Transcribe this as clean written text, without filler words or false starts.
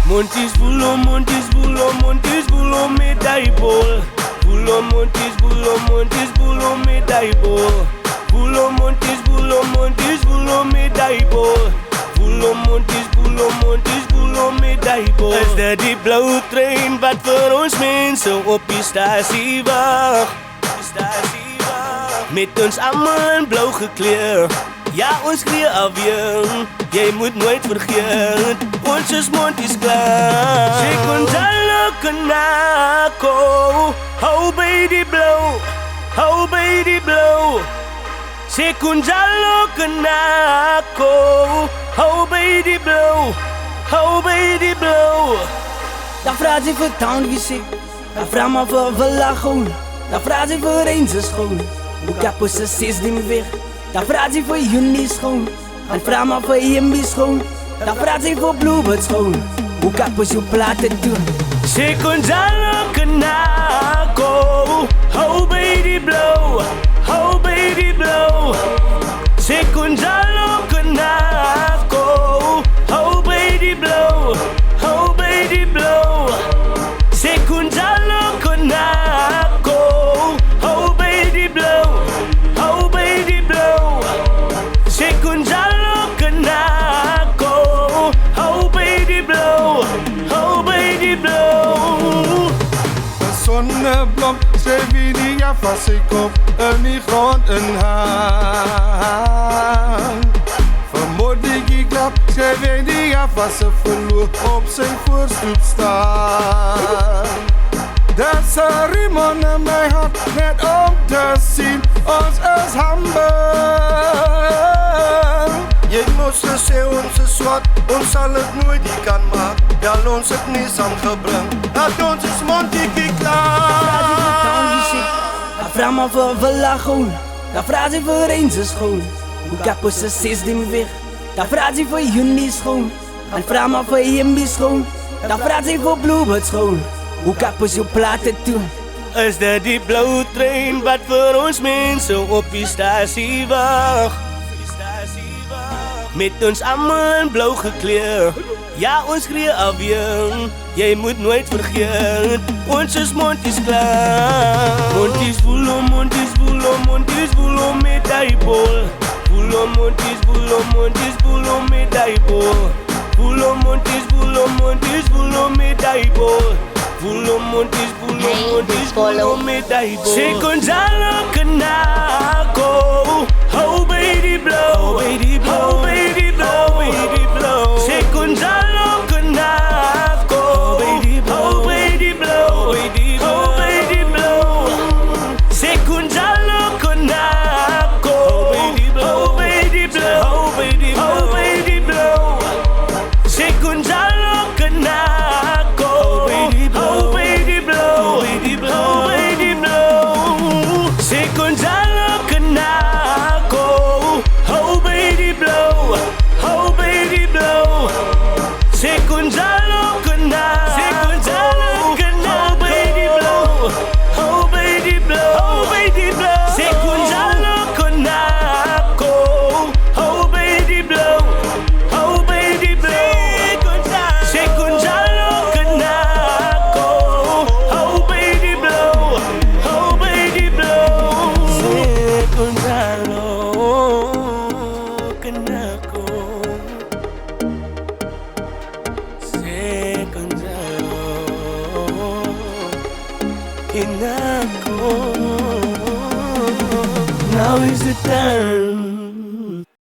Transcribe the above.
Montes boulot, médaille bol. Boulot, médaille bol. Boulot, médaille bol. Boulot, médaille bol. Is dat die blauwe trein wat vir ons mense op die stasie wag? Met ons almal in blauw gekleed. Ja, ons skree alweer, jy moet nooit vergeet, ons is Monties klaar. Sê Gonzalo Kanako, hou by die blauw, hou by die blauw. Sê Gonzalo Kanako, hou by die blauw, hou by die blauw. Dan vraagt ze voor townvisie, dan vraagt maar voor verlachen. Dan vraagt ze voor eens schoon, hoe kapot ze 16 weg. Dan vraagt ze voor juni schoon, dan vraagt maar voor Jimmy schoon. Dan vraagt ze voor Bluebird schoon, hoe kapot je platen doen. Sê Gonzalo Kanako, hou by die blauw, hou by die blauw. Sê Gonzalo Kanako, hou by die blauw, hou by die blauw. Sê Gonzalo Kanako, hou by die blauw, hou by die blauw. Sê Gonzalo Kanako, hou by die blauw, hou by die blauw. Zonneblom, schreef wie die van zijn kop in die grond in hand. Vermoord die klap, schreef hij die van zijn verloor op zijn voorstoep staan. Dat is een rimon in mijn hart, net om te zien, ons is humble. Jy moes gesê ons is swart, ons sal het nooit die kan maak. Ja, ons het nie saamgebring, dat ons is Montie klaar. Dan vraagt maar voor verlachen, dan vraagt ze voor eens schoon. Hoe kapot ze 16 weg, dan vraagt ze voor juni schoon. Dan vraagt maar voor Jimmy schoon, dan vraagt ze voor Bluebird schoon. Hoe kapot je platen doen. Is dat die blauwe trein wat vir ons mense op die stasie wag? Met ons almal in blauw gekleed. Ja, ons skree alweer, jy moet nooit vergeet, ons is Monties klaar. Monties boulot, médaille bol. Boulot, médaille bol. Boulot, médaille bol. Boulot, médaille bol. Sê Gonzalo Kanako, hou by die blauw, hou by die blauw. Sê Gonzalo Kanako, hou by die blauw, hou by die blauw. Sê Gonzalo Kanako, hou by die blauw, hou by die blauw. Sê Gonzalo Kanako, hou by die blauw, hou by die blauw. Sê Gonzalo Kanako, hou by die blauw, hou by die blauw. Sê Gonzalo Kanako, hou by die blauw, hou by die blauw, Sê Gonzalo Kanako, hou by die blauw, hou by die blauw. Sê Gonzalo Kanako, hou by die blauw, hou by die blauw. Sê Gonzalo Kanako. Sê Gonzalo Kanako. Now is the time.